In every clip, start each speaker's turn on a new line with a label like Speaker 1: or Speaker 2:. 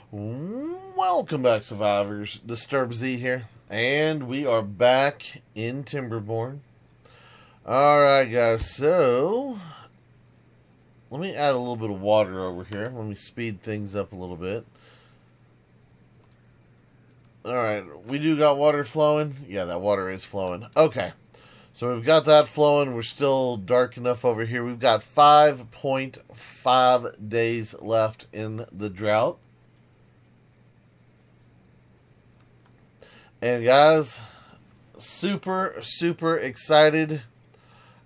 Speaker 1: Welcome back, survivors. Disturb Z here, and we are back in Timberborn. Alright, guys, so let me add a little bit of water over here. Let me speed things up a little bit. Alright, we do got water flowing. Yeah, that water is flowing. Okay, so we've got that flowing. We're still dark enough over here. We've got 5.5 days left in the drought. And guys, super excited.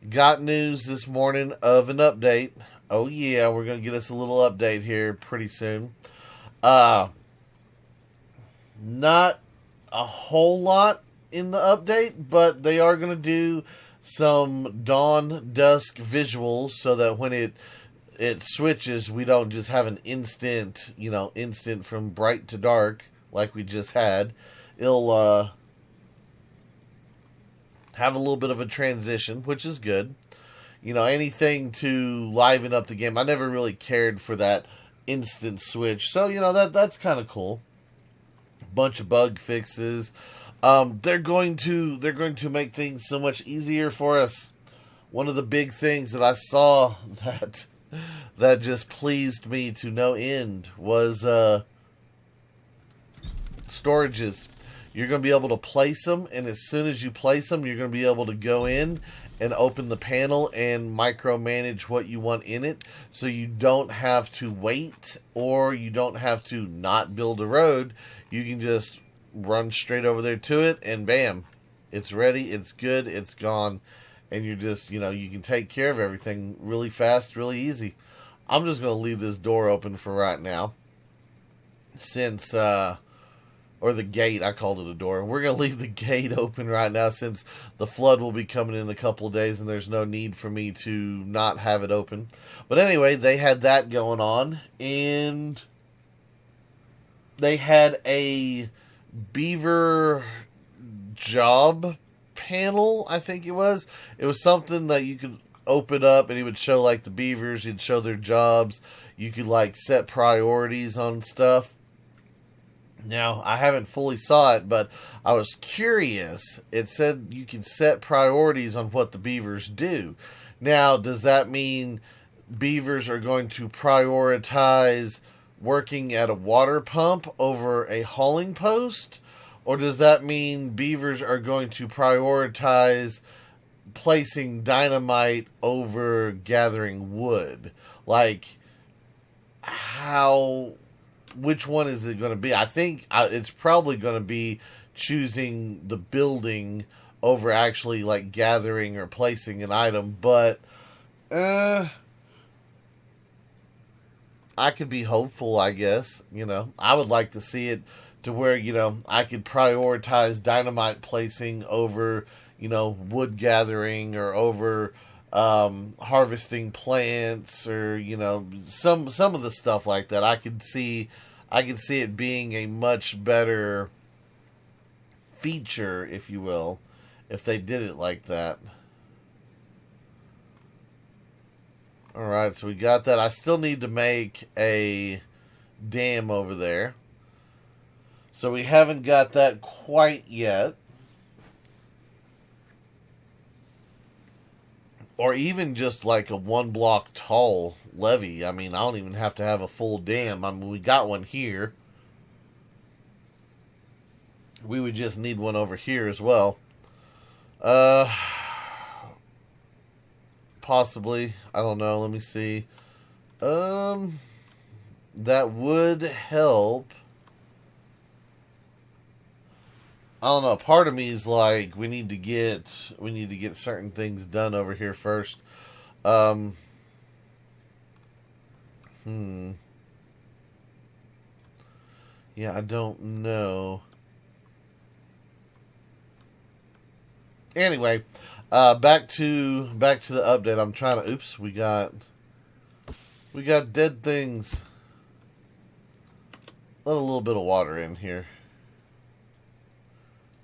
Speaker 1: Got news this morning of an update. Oh yeah, we're going to get us a little update here pretty soon. Not a whole lot in the update, but they are going to do some dawn dusk visuals so that when it switches, we don't just have an instant from bright to dark like we just had. It'll have a little bit of a transition, which is good. Anything to liven up the game. I never really cared for that instant switch, so that's kind of cool. Bunch of bug fixes. They're going to make things so much easier for us. One of the big things that I saw that just pleased me to no end was storages. You're going to be able to place them, and as soon as you place them, you're going to be able to go in and open the panel and micromanage what you want in it, so you don't have to wait, or you don't have to not build a road. You can just run straight over there to it, and bam, it's ready, it's good, it's gone, and you're just, you can take care of everything really fast, really easy. I'm just going to leave this door open for right now, since, or the gate, I called it a door. We're going to leave the gate open right now since the flood will be coming in a couple of days and there's no need for me to not have it open. But anyway, they had that going on, and they had a beaver job panel, I think it was. It was something that you could open up and it would show like the beavers, you'd show their jobs. You could like set priorities on stuff. Now, I haven't fully saw it, but I was curious. It said you can set priorities on what the beavers do. Now, does that mean beavers are going to prioritize working at a water pump over a hauling post? Or does that mean beavers are going to prioritize placing dynamite over gathering wood? Like, which one is it going to be? I think it's probably going to be choosing the building over actually like gathering or placing an item. But I could be hopeful, I guess. I would like to see it to where, I could prioritize dynamite placing over, wood gathering, or over harvesting plants, or some of the stuff like that. I could see it being a much better feature, if you will, if they did it like that. Alright, so we got that. I still need to make a dam over there, so we haven't got that quite yet. Or even just like a 1 block tall levee. I mean, I don't even have to have a full dam. I mean, we got one here. We would just need one over here as well. Possibly. I don't know. Let me see. That would help. I don't know. Part of me is like, we need to get certain things done over here first. Yeah, I don't know. Anyway, back to the update. I'm trying to. Oops, we got dead things. Let a little bit of water in here.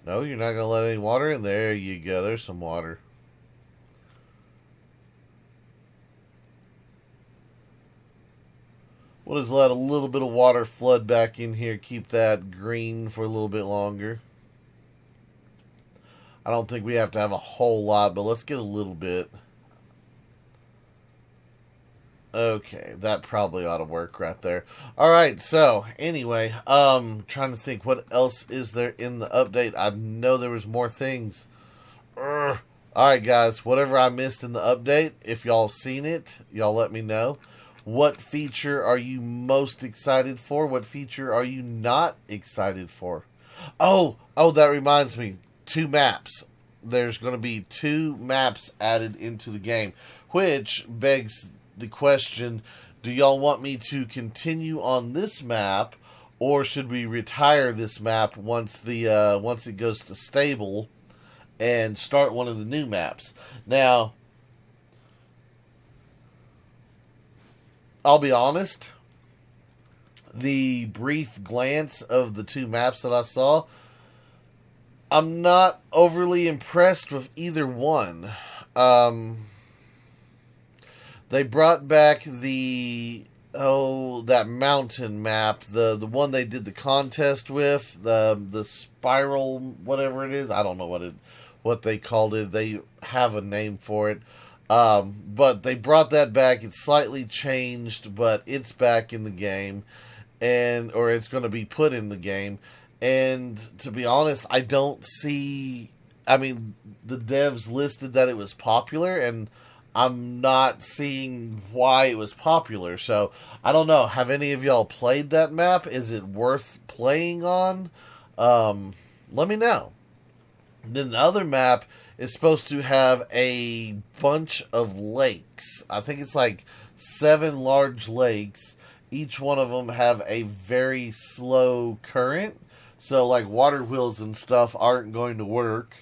Speaker 1: No, you're not going to let any water in? There you go. There's some water. We'll just let a little bit of water flood back in here. Keep that green for a little bit longer. I don't think we have to have a whole lot, but let's get a little bit. Okay, that probably ought to work right there. Alright, so, anyway, trying to think what else is there in the update. I know there was more things. Alright, guys, whatever I missed in the update, if y'all seen it, y'all let me know. What feature are you most excited for? What feature are you not excited for? Oh, that reminds me. 2 maps. There's going to be 2 maps added into the game, which begs the question, do y'all want me to continue on this map, or should we retire this map once it goes to stable and start one of the new maps? Now, I'll be honest, the brief glance of the 2 maps that I saw, I'm not overly impressed with either one. They brought back that mountain map, the one they did the contest with, the spiral, whatever it is. I don't know what they called it. They have a name for it. But they brought that back. It's slightly changed, but it's back in the game, or it's going to be put in the game. And to be honest, I don't see. I mean, the devs listed that it was popular, and I'm not seeing why it was popular. So I don't know. Have any of y'all played that map? Is it worth playing on? Let me know. Then the other map is supposed to have a bunch of lakes. I think it's like 7 large lakes. Each one of them have a very slow current. So like water wheels and stuff aren't going to work.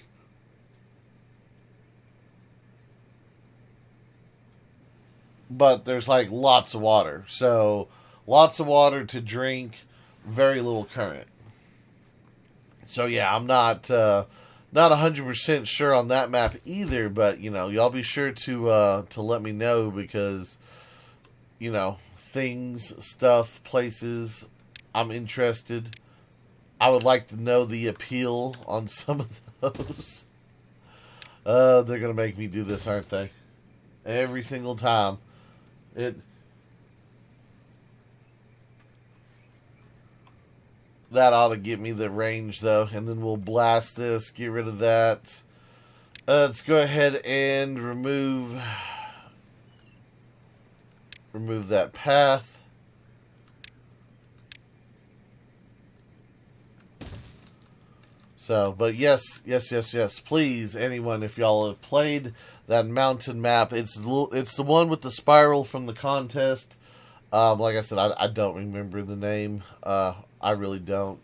Speaker 1: But there's like lots of water. So lots of water to drink, very little current. So yeah, I'm not 100% sure on that map either, but y'all be sure to let me know, because things, stuff, places, I'm interested. I would like to know the appeal on some of those. They're going to make me do this, aren't they? Every single time. That ought to get me the range, though. And then we'll blast this, get rid of that. Let's go ahead and remove that path. So, but yes. Please, anyone, if y'all have played that mountain map, it's the one with the spiral from the contest. Like I said, I don't remember the name. I really don't.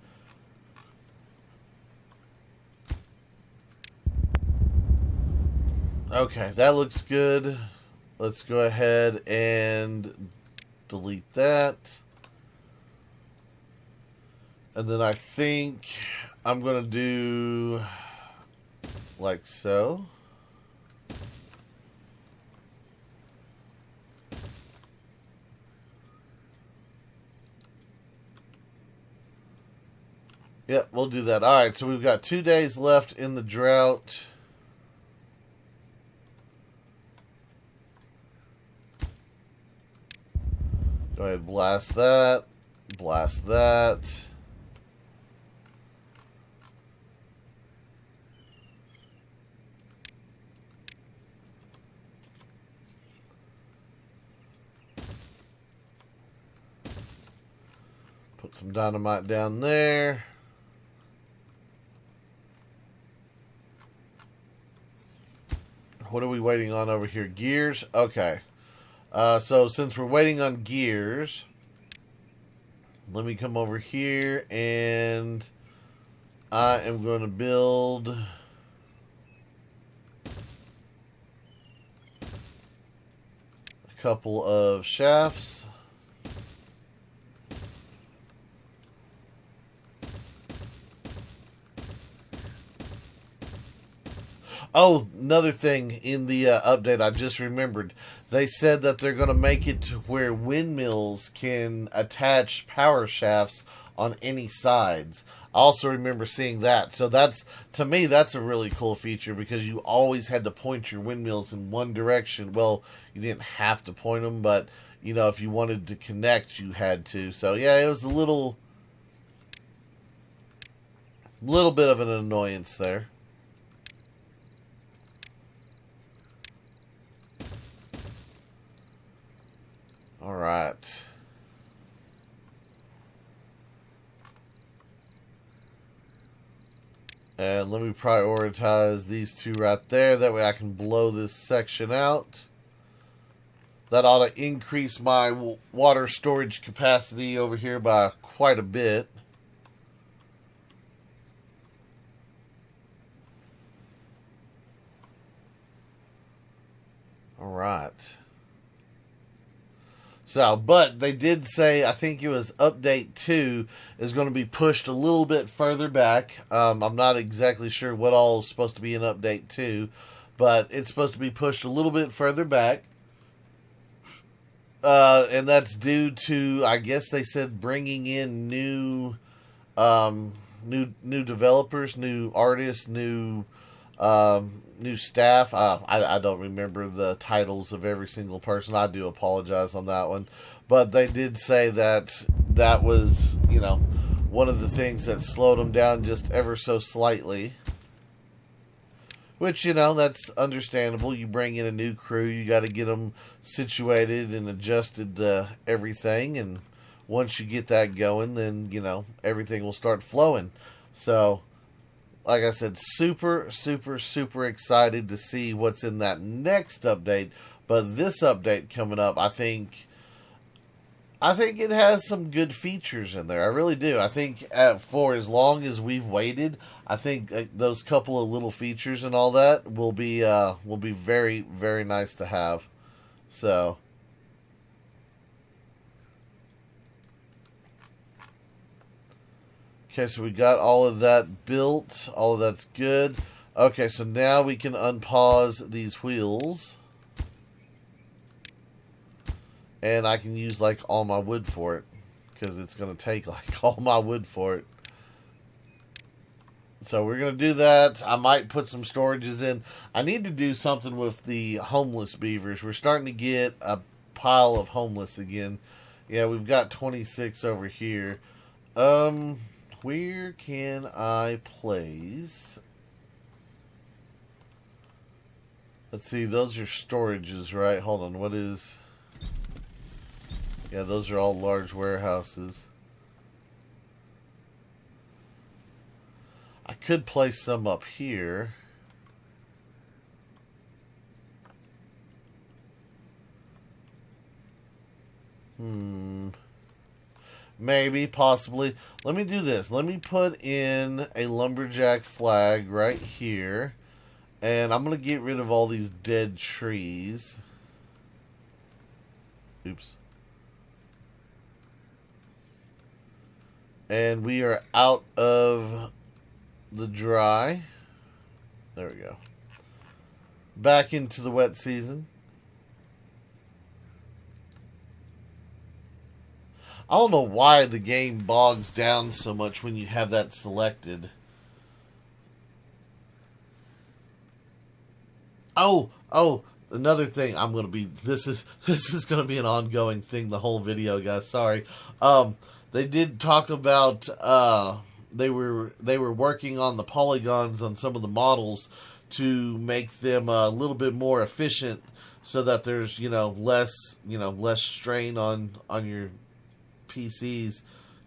Speaker 1: Okay, that looks good. Let's go ahead and delete that. And then I think I'm going to do like so. Yep, we'll do that. Alright, so we've got 2 days left in the drought. Go ahead, blast that. Blast that. Put some dynamite down there. What are we waiting on over here? Gears? Okay. So since we're waiting on gears, let me come over here and I am going to build a couple of shafts. Oh, another thing in the update I just remembered. They said that they're going to make it to where windmills can attach power shafts on any sides. I also remember seeing that. So that's, to me, that's a really cool feature because you always had to point your windmills in one direction. Well, you didn't have to point them, but you know, if you wanted to connect, you had to. So yeah, it was a little bit of an annoyance there. All right. And let me prioritize these two right there. That way I can blow this section out. That ought to increase my water storage capacity over here by quite a bit. All right. So, but they did say, I think it was update 2 is going to be pushed a little bit further back. I'm not exactly sure what all is supposed to be in update 2, but it's supposed to be pushed a little bit further back. And that's due to, I guess they said, bringing in new developers, new artists, new staff. I don't remember the titles of every single person. I do apologize on that one. But they did say that that was, you know, one of the things that slowed them down just ever so slightly. Which, you know, that's understandable. You bring in a new crew, you got to get them situated and adjusted to everything. And once you get that going, then, you know, everything will start flowing. So, like I said, super, super, super excited to see what's in that next update. But this update coming up, I think it has some good features in there. I really do. I think for as long as we've waited, I think those couple of little features and all that will be very, very nice to have. So, okay, so we got all of that built. All of that's good. Okay, so now we can unpause these wheels. And I can use, like, all my wood for it. Because it's going to take, like, all my wood for it. So we're going to do that. I might put some storages in. I need to do something with the homeless beavers. We're starting to get a pile of homeless again. Yeah, we've got 26 over here. Where can I place? Let's see, those are storages, right? Hold on, what is... Yeah, those are all large warehouses. I could place some up here. Maybe, possibly. Let me do this. Let me put in a lumberjack flag right here. And I'm going to get rid of all these dead trees. Oops. And we are out of the dry. There we go. Back into the wet season. I don't know why the game bogs down so much when you have that selected. Oh, another thing I'm going to be, this is going to be an ongoing thing the whole video, guys. Sorry. They did talk about they were working on the polygons on some of the models to make them a little bit more efficient, so that there's less strain on your PCs,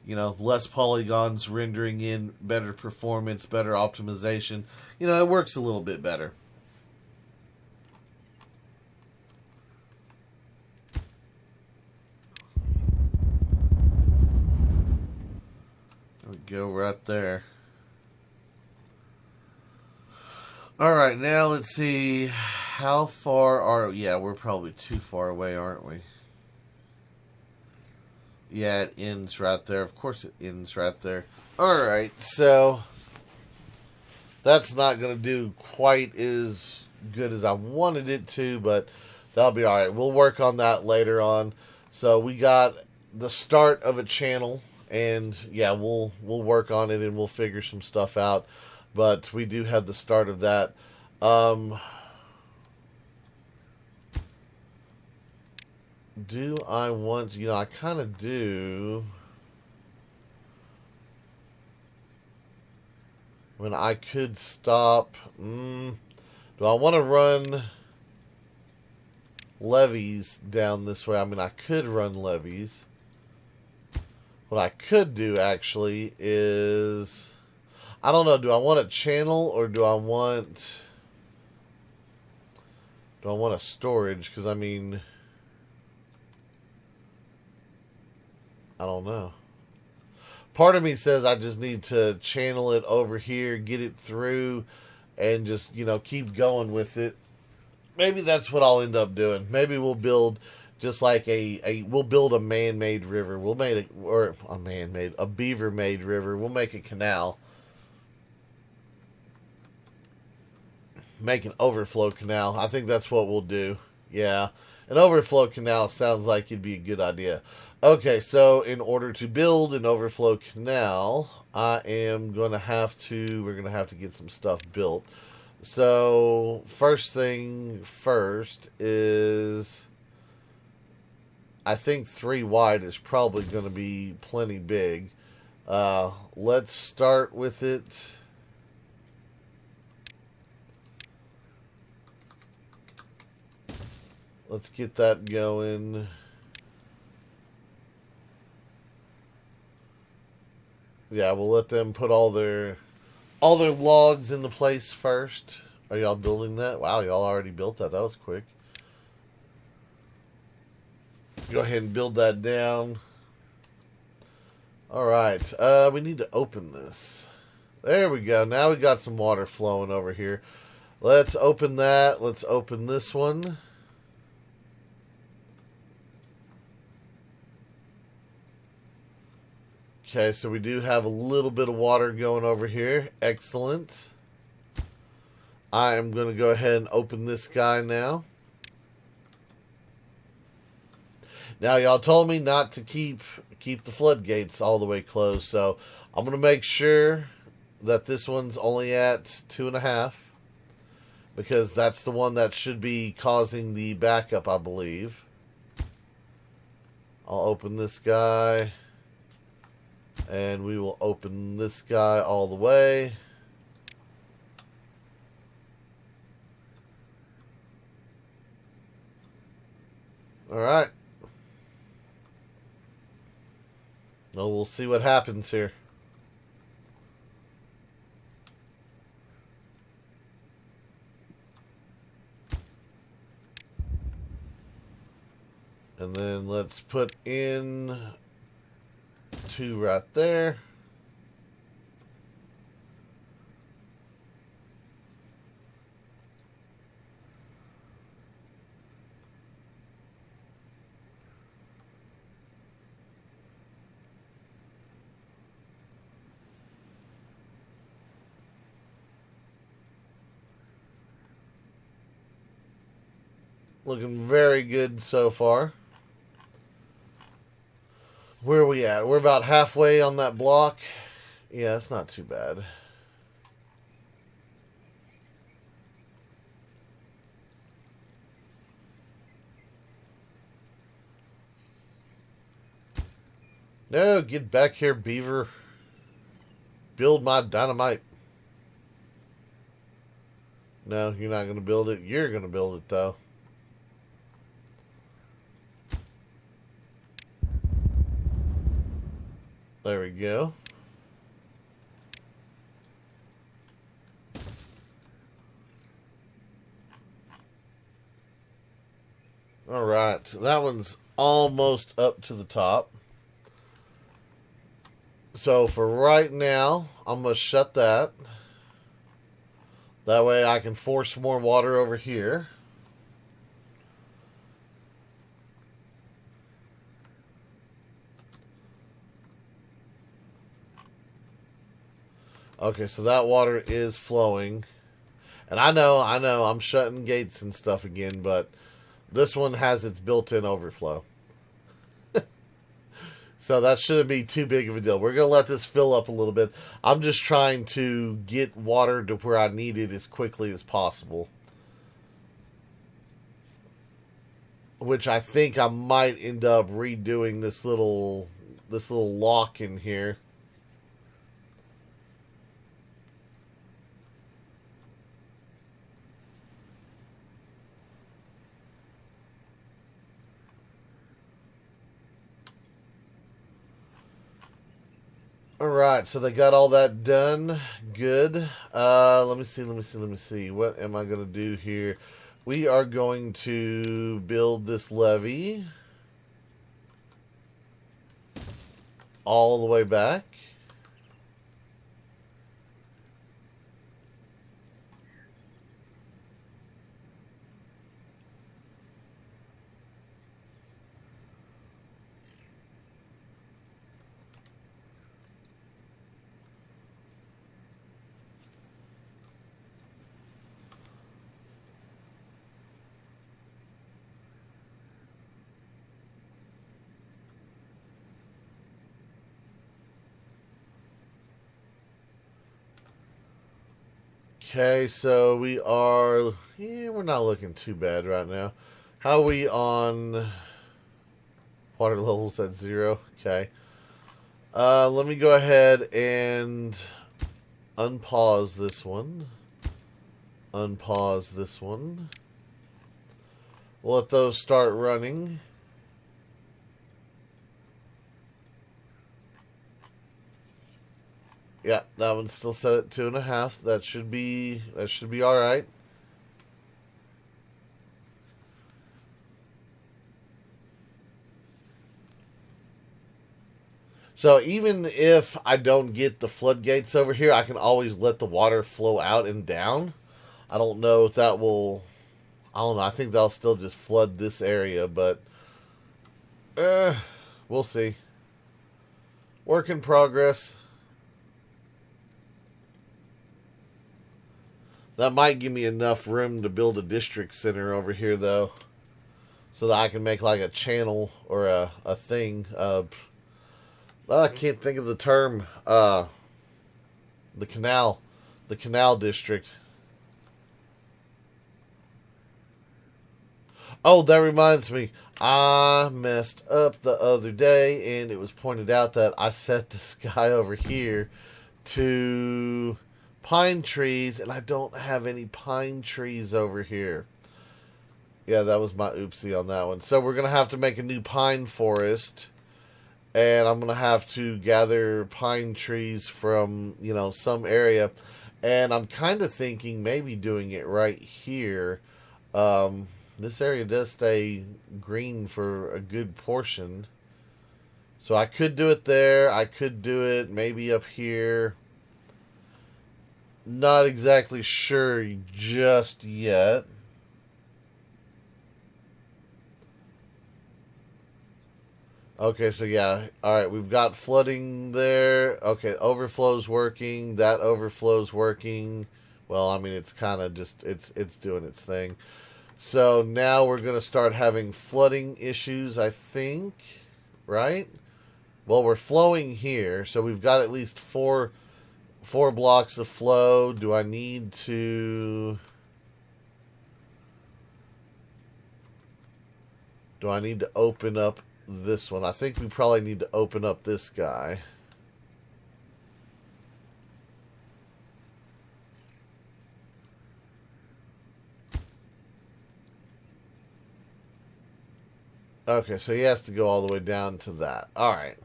Speaker 1: less polygons rendering in better performance, better optimization. It works a little bit better. Go right there. Alright, now let's see. How far are... Yeah, we're probably too far away, aren't we? Yeah, it ends right there. Of course it ends right there. Alright, so... That's not going to do quite as good as I wanted it to, but that'll be all right. We'll work on that later on. So we got the start of a channel, and yeah, we'll work on it and we'll figure some stuff out. But we do have the start of that. Do I want, I kind of do. I mean, I could stop. Do I want to run levees down this way? I mean, I could run levees. What I could do, actually, is... I don't know. Do I want a channel or do I want... Do I want a storage? Because, I mean... I don't know. Part of me says I just need to channel it over here, get it through, and just, keep going with it. Maybe that's what I'll end up doing. Maybe we'll build just like we'll build a man-made river. We'll make a beaver-made river. We'll make a canal. Make an overflow canal. I think that's what we'll do. Yeah. An overflow canal sounds like it'd be a good idea. Okay, so in order to build an overflow canal, we're going to have to get some stuff built. So, first thing first is, I think 3 wide is probably going to be plenty big. Let's start with it. Let's get that going. Yeah, we'll let them put all their logs into place first. Are y'all building that? Wow, y'all already built that. That was quick. Go ahead and build that down. Alright, we need to open this. There we go. Now we got some water flowing over here. Let's open that. Let's open this one. Okay, so we do have a little bit of water going over here. Excellent. I am going to go ahead and open this guy now. Now, y'all told me not to keep the floodgates all the way closed, so I'm going to make sure that this one's only at 2.5, because that's the one that should be causing the backup, I believe. I'll open this guy. And we will open this guy all the way. Alright. Well, we'll see what happens here. And then let's put in 2 right there. Looking very good so far. Where are we at? We're about halfway on that block. Yeah, it's not too bad. No, get back here, beaver. Build my dynamite. No, you're not going to build it. You're going to build it, though. There we go. All right, that one's almost up to the top. So for right now, I'm going to shut that. That way I can force more water over here. Okay, so that water is flowing. And I know, I'm shutting gates and stuff again, but this one has its built-in overflow. So that shouldn't be too big of a deal. We're going to let this fill up a little bit. I'm just trying to get water to where I need it as quickly as possible. Which I think I might end up redoing this little lock in here. Alright, so they got all that done. Good. Let me see. What am I going to do here? We are going to build this levee all the way back. Okay, so we are... Yeah, we're not looking too bad right now. How are we on water levels at 0? Okay. Let me go ahead and unpause this one. Unpause this one. We'll let those start running. Yeah, that one's still set at 2.5. That should be all right. So even if I don't get the floodgates over here, I can always let the water flow out and down. I don't know if that will... I don't know. I think they'll still just flood this area, but... we'll see. Work in progress. That might give me enough room to build a district center over here, though. So that I can make like a channel or a thing. I can't think of the term. The canal. The canal district. Oh, that reminds me. I messed up the other day, and it was pointed out that I set this guy over here to... pine trees, and I don't have any pine trees over here. Yeah, that was my oopsie on that one. So we're going to have to make a new pine forest, and I'm going to have to gather pine trees from, some area. And I'm kind of thinking maybe doing it right here. This area does stay green for a good portion. So I could do it there. I could do it maybe up here. Not exactly sure just yet. Okay, so yeah. Alright, we've got flooding there. Okay, overflow's working. That overflow's working. Well, I mean, it's kind of just, it's doing its thing. So now we're going to start having flooding issues, I think. Right? Well, we're flowing here. So we've got at least four blocks of flow. Do I need to open up this one? I think we probably need to open up this guy. Okay, so he has to go all the way down to that. All right.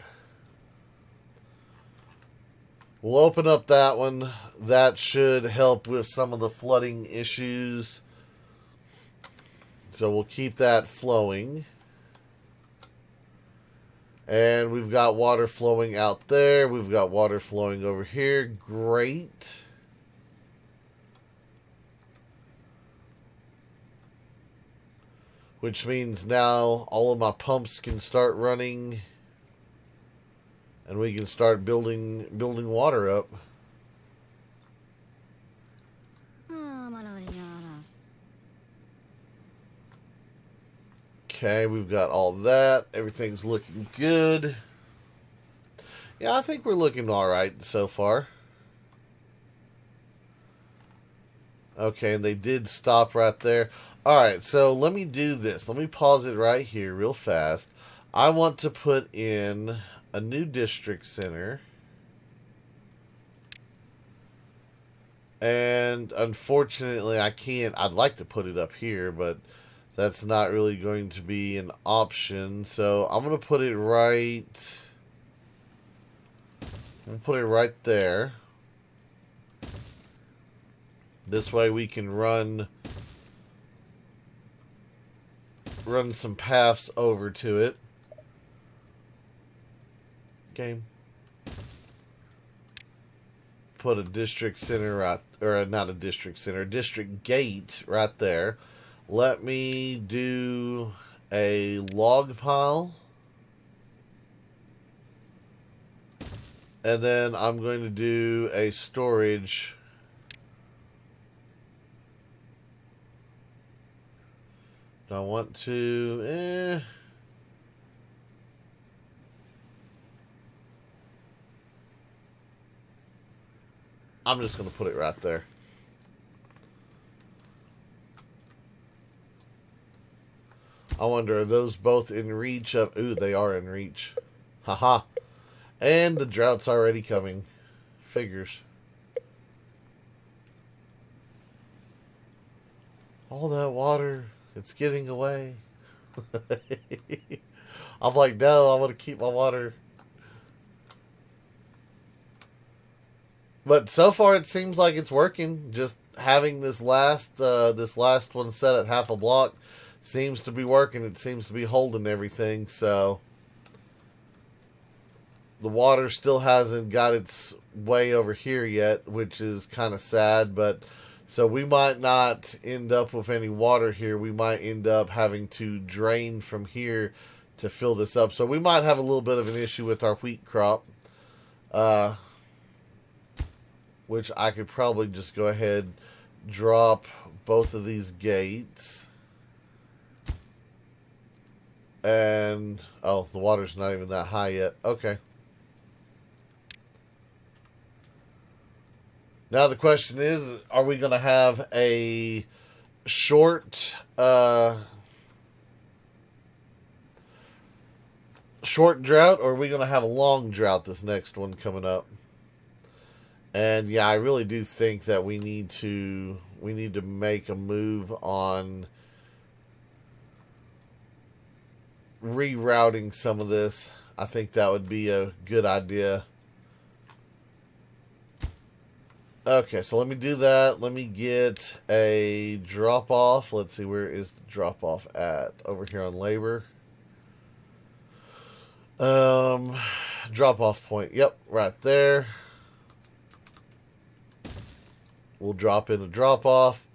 Speaker 1: We'll open up that one. That should help with some of the flooding issues. So we'll keep that flowing. And we've got water flowing out there. We've got water flowing over here. Great. Which means now all of my pumps can start running. And we can start building water up. Okay, we've got all that. Everything's looking good. Yeah, I think we're looking alright so far. Okay, and they did stop right there. Alright, so let me do this. Let me pause it right here real fast. I want to put in a new district center. And unfortunately, I can't. I'd like to put it up here, but that's not really going to be an option. So I'm going to put it right... I'm going to put it right there. This way we can run some paths over to it. Game. Put a district center right, or not a district center, a district gate right there. Let me do a log pile. And then I'm going to do a storage. Do I want to? I'm just going to put it right there. I wonder, are those both in reach of... Ooh, they are in reach. Haha. And the drought's already coming. Figures. All that water, it's getting away. I'm like, no, I want to keep my water. But so far, it seems like it's working. Just having this last one set at half a block seems to be working. It seems to be holding everything. So the water still hasn't got its way over here yet, which is kind of sad. But so we might not end up with any water here. We might end up having to drain from here to fill this up. So we might have a little bit of an issue with our wheat crop. Which I could probably just go ahead, drop both of these gates. And, oh, the water's not even that high yet. Okay. Now the question is, are we going to have a short drought, or are we going to have a long drought this next one coming up? And yeah, I really do think that we need to make a move on rerouting some of this. I think that would be a good idea. Okay, so let me do that. Let me get a drop off. Let's see, where is the drop off at? Over here on labor. Drop off point. Yep, right there. We'll drop in a drop off.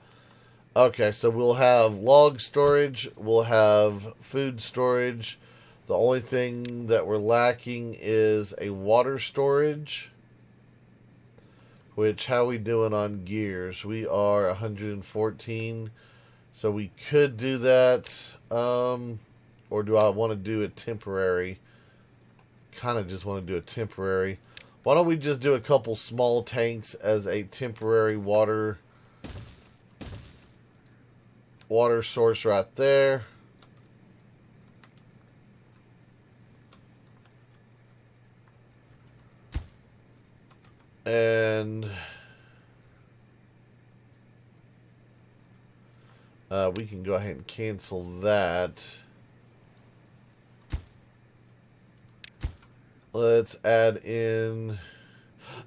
Speaker 1: Okay, so we'll have log storage. We'll have food storage. The only thing that we're lacking is a water storage. Which, how are we doing on gears? We are 114. So we could do that. Or do I want to do a temporary? Kind of just want to do a temporary. Why don't we just do a couple small tanks as a temporary water source right there. And we can go ahead and cancel that. Let's add in...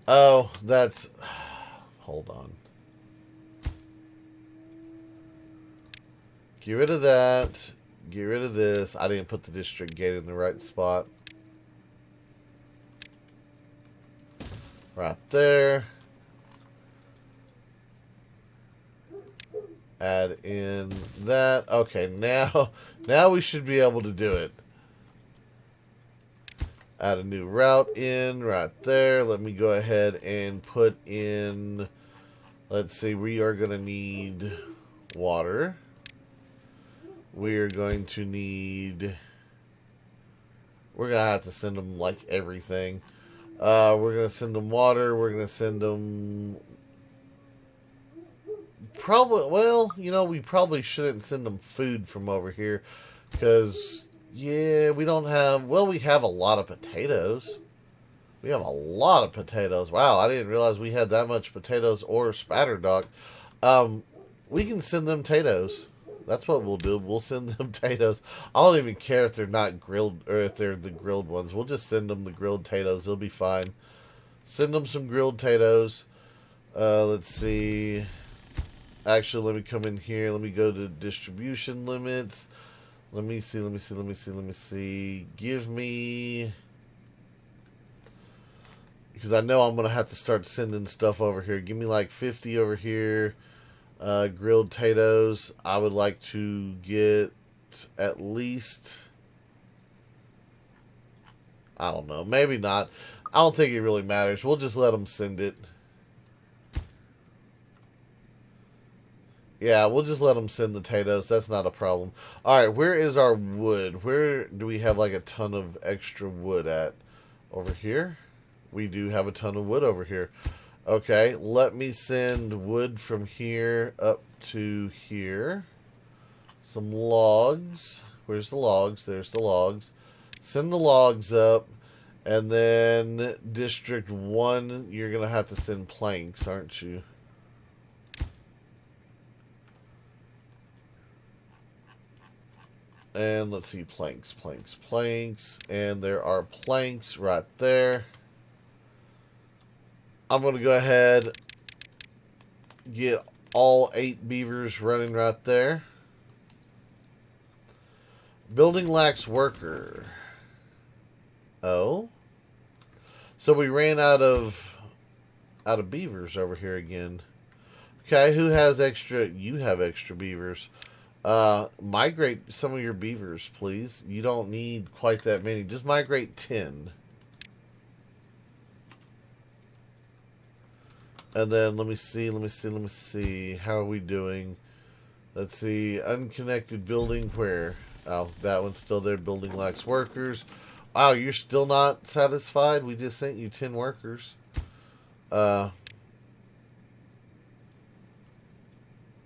Speaker 1: Oh, that's... Hold on. Get rid of that. Get rid of this. I didn't put the district gate in the right spot. Right there. Add in that. Okay, now we should be able to do it. Add a new route in right there. Let me go ahead and put in, let's see, we are going to need water. we're going to need... We're going to have to send them, like, everything. We're going to send them water. We're going to send them... Probably, well, you know, we probably shouldn't send them food from over here. Because, yeah, we don't have... Well, we have a lot of potatoes. We have a lot of potatoes. Wow, I didn't realize we had that much potatoes or spatterdock. We can send them potatoes. That's what we'll do. We'll send them potatoes. I don't even care if they're not grilled or if they're the grilled ones. We'll just send them the grilled potatoes. They'll be fine. Send them some grilled potatoes. Let's see. Actually, let me come in here. Let me go to distribution limits. Let me see. Give me... Because I know I'm going to have to start sending stuff over here. Give me like 50 over here. Grilled potatoes. I would like to get at least... I don't know. Maybe not. I don't think it really matters. We'll just let them send it. Yeah, we'll just let them send the potatoes. That's not a problem. Alright, where is our wood? Where do we have like a ton of extra wood at? Over here? We do have a ton of wood over here. Okay, let me send wood from here up to here. Some logs. Where's the logs? There's the logs. Send the logs up. And then District 1, you're going to have to send planks, aren't you? And let's see, planks. And there are planks right there. I'm going to go ahead, get all 8 beavers running right there. Building lacks worker. Oh. So we ran out of beavers over here again. Okay, who has extra? You have extra beavers. Migrate some of your beavers, please. You don't need quite that many. Just migrate 10. And then let me see. How are we doing? Let's see. Unconnected building where? Oh, that one's still there. Building lacks workers. Wow, you're still not satisfied? We just sent you 10 workers.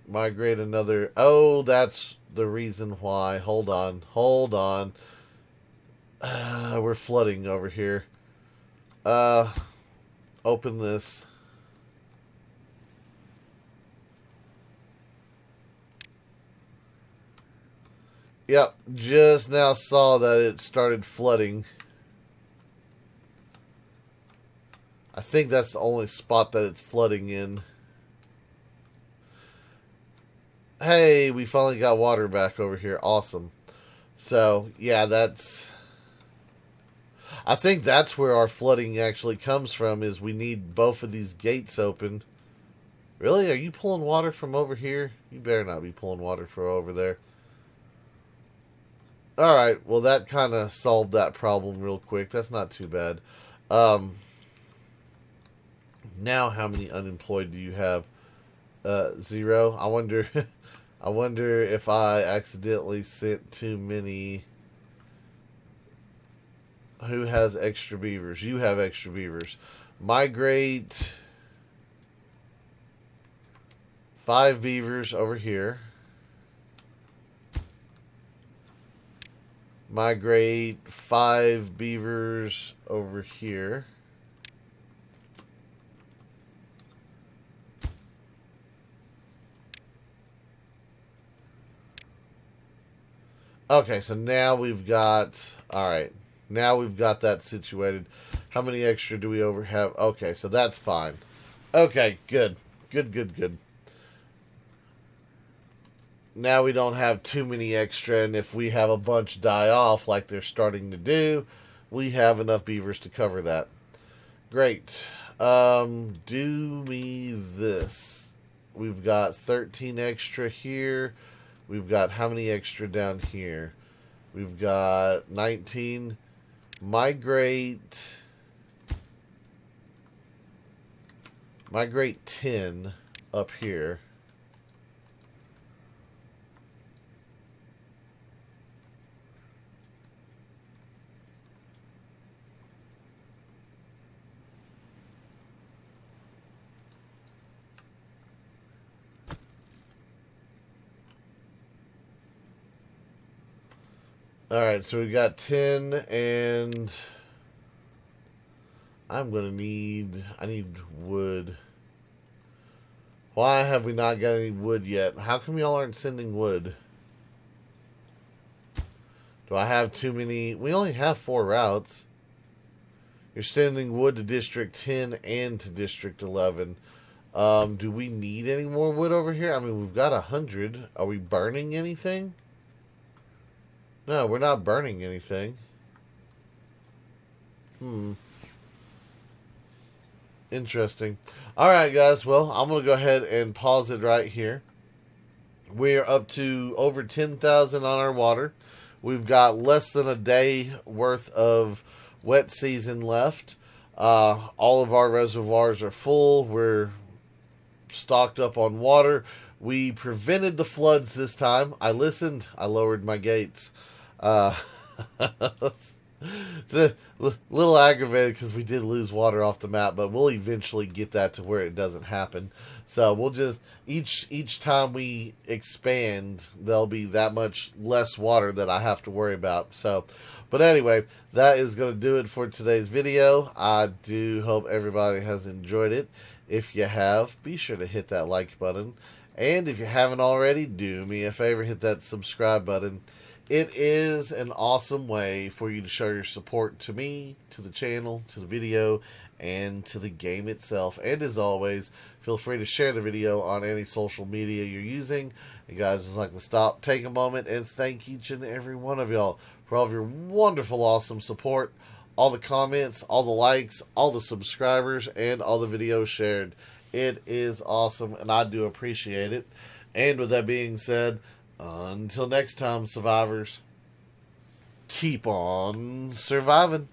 Speaker 1: Migrate another. Oh, that's the reason why. Hold on. We're flooding over here. Open this. Yep, just now saw that it started flooding. I think that's the only spot that it's flooding in. Hey, we finally got water back over here. Awesome. So, yeah, that's... I think that's where our flooding actually comes from, is we need both of these gates open. Really? Are you pulling water from over here? You better not be pulling water from over there. Alright, well that kind of solved that problem real quick. That's not too bad. Now how many unemployed do you have? 0. I wonder I wonder if I accidentally sent too many. Who has extra beavers? You have extra beavers. Migrate 5 beavers over here. Migrate 5 beavers over here. Okay, so now we've got... Alright, now we've got that situated. How many extra do we over have? Okay, so that's fine. Okay, good. Good. Now we don't have too many extra, and if we have a bunch die off like they're starting to do, we have enough beavers to cover that. Great. Do me this. We've got 13 extra here. We've got how many extra down here? We've got 19. Migrate 10 up here. Alright, so we got 10, and I'm going to I need wood. Why have we not got any wood yet? How come y'all aren't sending wood? Do I have too many? We only have 4 routes. You're sending wood to District 10 and to District 11. Do we need any more wood over here? I mean, we've got 100. Are we burning anything? No, we're not burning anything. Interesting. Alright, guys. Well, I'm going to go ahead and pause it right here. We're up to over 10,000 on our water. We've got less than a day worth of wet season left. All of our reservoirs are full. We're stocked up on water. We prevented the floods this time. I listened. I lowered my gates. It's a little aggravated because we did lose water off the map, but we'll eventually get that to where it doesn't happen. So we'll just, each time we expand, there'll be that much less water that I have to worry about. So, but anyway, that is going to do it for today's video. I do hope everybody has enjoyed it. If you have, be sure to hit that like button. And if you haven't already, do me a favor, hit that subscribe button. It is an awesome way for you to show your support to me, to the channel, to the video, and to the game itself. And as always, feel free to share the video on any social media you're using. You guys, just like to stop, take a moment, and thank each and every one of y'all for all of your wonderful, awesome support, all the comments, all the likes, all the subscribers, and all the videos shared. It is awesome, and I do appreciate it. And with that being said, until next time, survivors, keep on surviving.